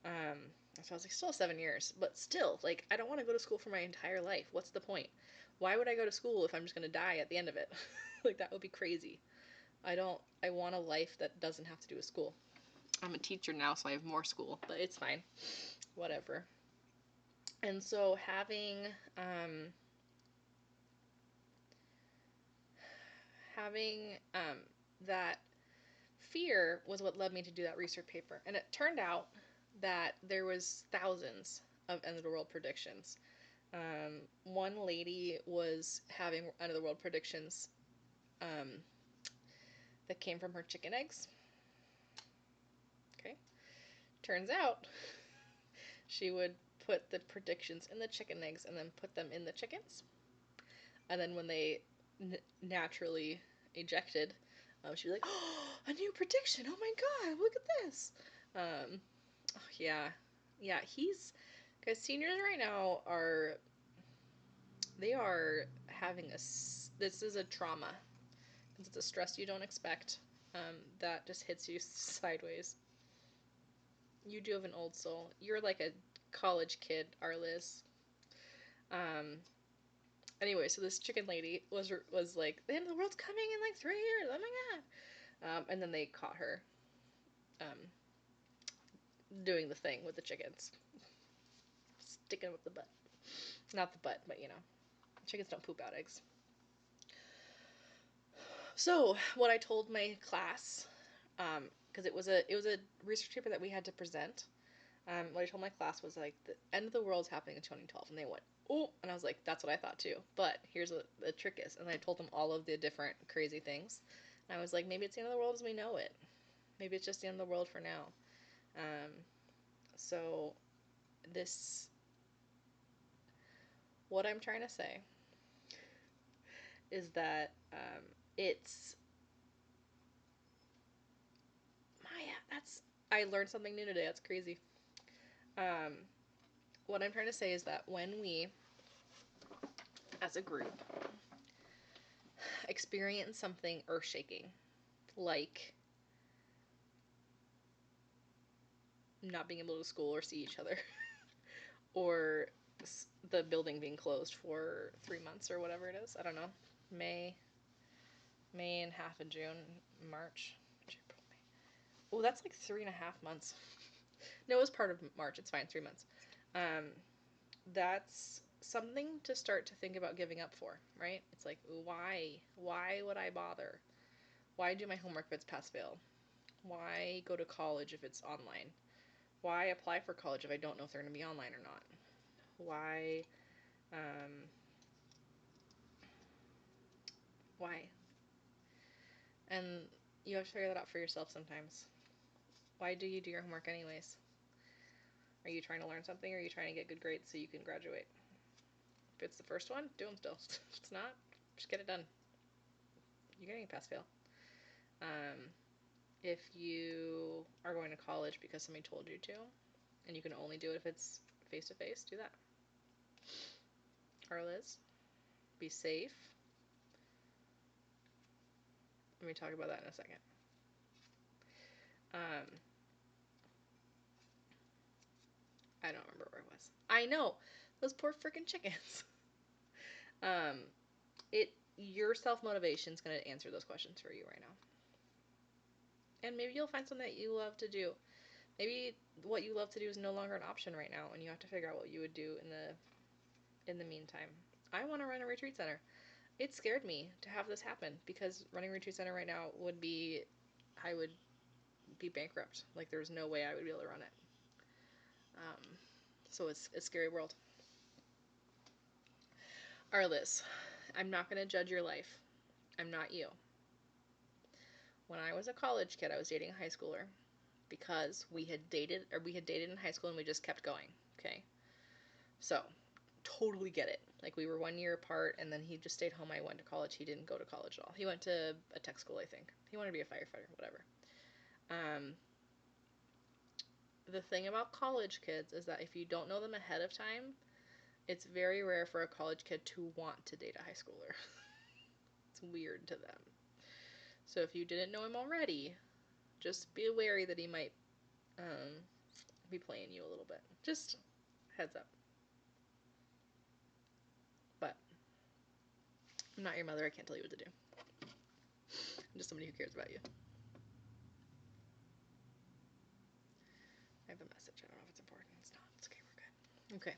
Um, so I was like, still 7 years, but still, like, I don't want to go to school for my entire life. What's the point? Why would I go to school if I'm just gonna die at the end of it? Like, that would be crazy. I want a life that doesn't have to do with school. I'm a teacher now, so I have more school, but it's fine. Whatever. And so um, having that fear was what led me to do that research paper. And it turned out that there was thousands of end of the world predictions. One lady was having end of the world predictions um, that came from her chicken eggs. Okay. Turns out she would put the predictions in the chicken eggs and then put them in the chickens. And then when they naturally ejected, she'd be like, "Oh, a new prediction! Oh my god, look at this!" Um, oh, yeah, yeah. Because seniors right now they are having this is a trauma. It's a stress you don't expect. That just hits you sideways. You do have an old soul. You're like a college kid, our Liz. Um, anyway, so this chicken lady was like, the end of the world's coming in like 3 years. Oh my god! And then they caught her um, doing the thing with the chickens, sticking with the butt. Not the butt, but you know, chickens don't poop out eggs. So what I told my class, because it was a research paper that we had to present. What I told my class was like, the end of the world's happening in 2012, and they went, "Oh," and I was like, "That's what I thought too." But here's what the trick is, and I told them all of the different crazy things. And I was like, maybe it's the end of the world as we know it. Maybe it's just the end of the world for now. Um, so this, what I'm trying to say is that it's Maya. I learned something new today. That's crazy. Um, what I'm trying to say is that when we, as a group, experience something earth-shaking, like not being able to school or see each other, or the building being closed for 3 months or whatever it is. I don't know. May, May and half of June, March, April, May. Oh, that's like 3.5 months. No, it was part of March. It's fine. 3 months. Um, that's something to start to think about giving up for, right? It's like, why? Why would I bother? Why do my homework if it's pass fail? Why go to college if it's online? Why apply for college if I don't know if they're going to be online or not? Why, um, why? And you have to figure that out for yourself sometimes. Why do you do your homework anyways? Are you trying to learn something, or are you trying to get good grades so you can graduate? If it's the first one, do them still. If it's not, just get it done. You're getting a pass fail. Um, if you are going to college because somebody told you to, and you can only do it if it's face to face, do that. Or Liz, be safe. Let me talk about that in a second. Um, I don't remember where I was. I know those poor freaking chickens. um, your self motivation is going to answer those questions for you right now. And maybe you'll find something that you love to do. Maybe what you love to do is no longer an option right now, and you have to figure out what you would do in the meantime. I want to run a retreat center. It scared me to have this happen, because running a retreat center right now would be, I would be bankrupt. Like, there's no way I would be able to run it. Um, So it's a scary world. Arliss, I'm not going to judge your life. I'm not you. When I was a college kid, I was dating a high schooler because we had dated in high school and we just kept going. Okay. So, totally get it. Like, we were 1 year apart, and then he just stayed home. I went to college. He didn't go to college at all. He went to a tech school, I think. He wanted to be a firefighter, whatever. The thing about college kids is that if you don't know them ahead of time, it's very rare for a college kid to want to date a high schooler. It's weird to them. So if you didn't know him already, just be wary that he might be playing you a little bit. Just heads up. But I'm not your mother. I can't tell you what to do. I'm just somebody who cares about you. I have a message. I don't know if it's important. It's not. It's okay. We're good. Okay.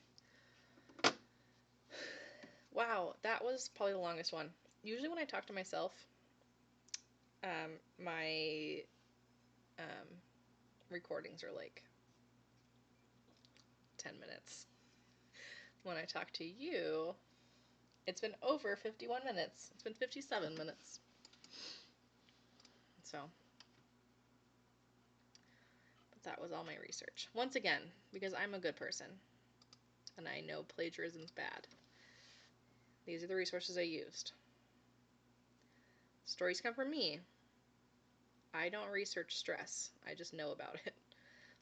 Wow, that was probably the longest one. Usually when I talk to myself, my recordings are like 10 minutes. When I talk to you, it's been over 51 minutes. It's been 57 minutes. So, but that was all my research. Once again, because I'm a good person, and I know plagiarism's bad. These are the resources I used. Stories come from me. I don't research stress. I just know about it.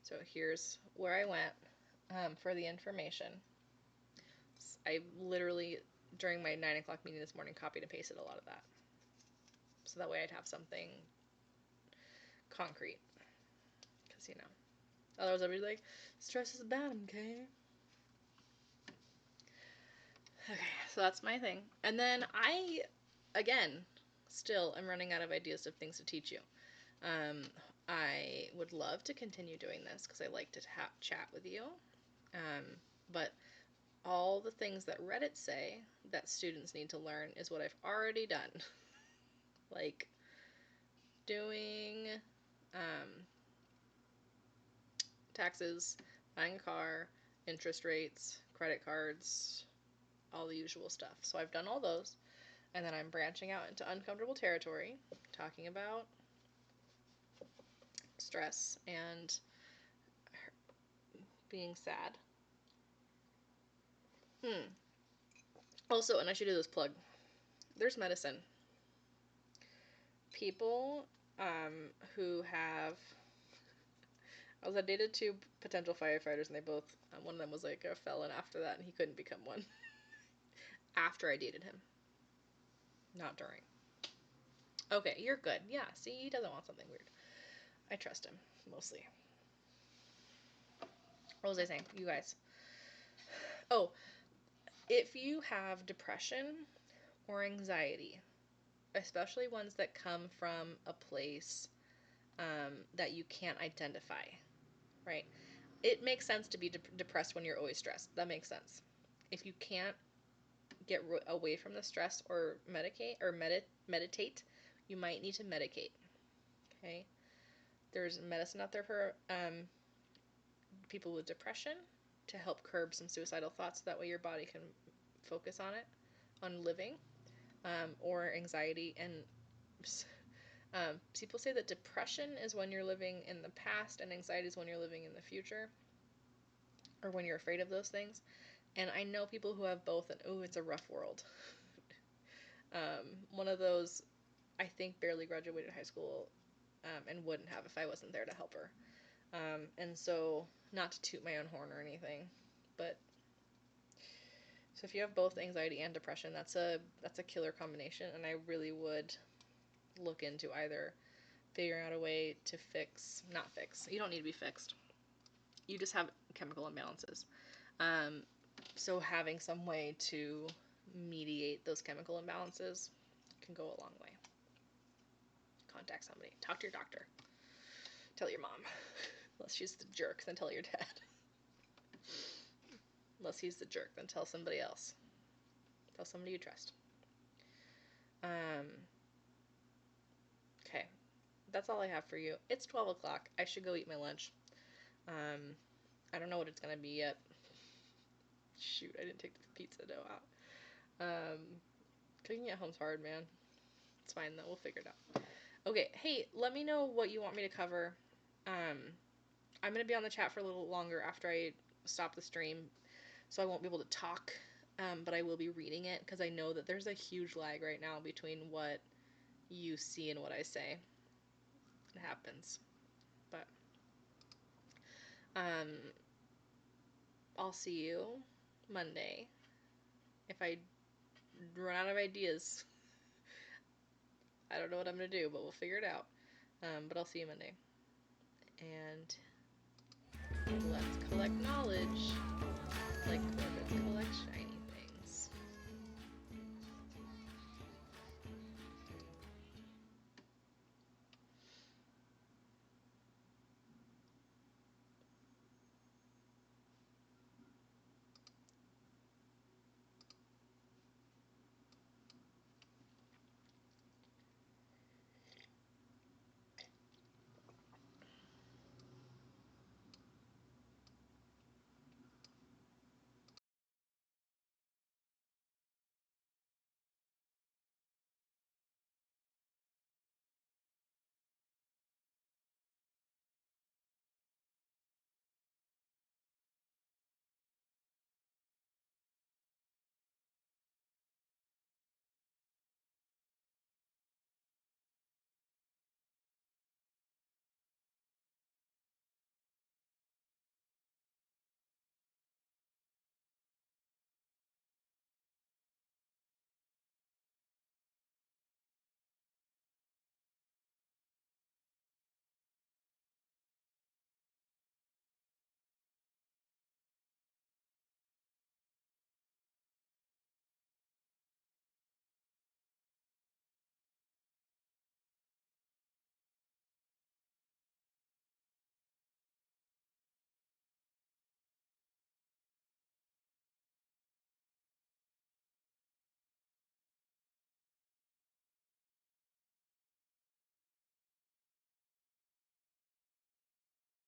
So here's where I went for the information. I literally, during my 9 o'clock meeting this morning, copied and pasted a lot of that. So that way I'd have something concrete. Because, you know, otherwise I'd be like, stress is bad, okay? Okay, so that's my thing. And then I, again, still am running out of ideas of things to teach you. I would love to continue doing this because I like to chat with you. But all the things that Reddit say that students need to learn is what I've already done. Like doing taxes, buying a car, interest rates, credit cards, all the usual stuff. So I've done all those. And then I'm branching out into uncomfortable territory, talking about stress and being sad. Also, and I should do this plug, there's medicine. People who have... I was dated 2 potential firefighters, and they both... one of them was like a felon after that, and he couldn't become one. After I dated him. Not during. Okay, you're good. Yeah, see, he doesn't want something weird. I trust him, mostly. What was I saying? You guys. Oh, if you have depression or anxiety, especially ones that come from a place that you can't identify, right? It makes sense to be depressed when you're always stressed. That makes sense. If you can't get away from the stress or meditate, you might need to medicate. Okay? There's medicine out there for people with depression to help curb some suicidal thoughts. So that way your body can focus on it, on living, or anxiety. And people say that depression is when you're living in the past and anxiety is when you're living in the future, or when you're afraid of those things. And I know people who have both, and it's a rough world. One of those, I think, barely graduated high school, and wouldn't have if I wasn't there to help her. And so, not to toot my own horn or anything, but so if you have both anxiety and depression, that's a killer combination, and I really would look into either figuring out a way to not fix. You don't need to be fixed. You just have chemical imbalances. So having some way to mediate those chemical imbalances can go a long way. Contact somebody. Talk to your doctor. Tell your mom. Unless she's the jerk, then tell your dad. Unless he's the jerk, then tell somebody else. Tell somebody you trust. Okay. That's all I have for you. It's 12 o'clock. I should go eat my lunch. I don't know what it's going to be yet. shoot, I didn't take the pizza dough out. Cooking at home's hard, man. It's fine though, we'll figure it out. Okay, hey, let me know what you want me to cover. I'm going to be on the chat for a little longer after I stop the stream, so I won't be able to talk, but I will be reading it, because I know that there's a huge lag right now between what you see and what I say. It happens. But, I'll see you Monday. If I run out of ideas, I don't know what I'm going to do, but we'll figure it out. But I'll see you Monday. And let's collect knowledge like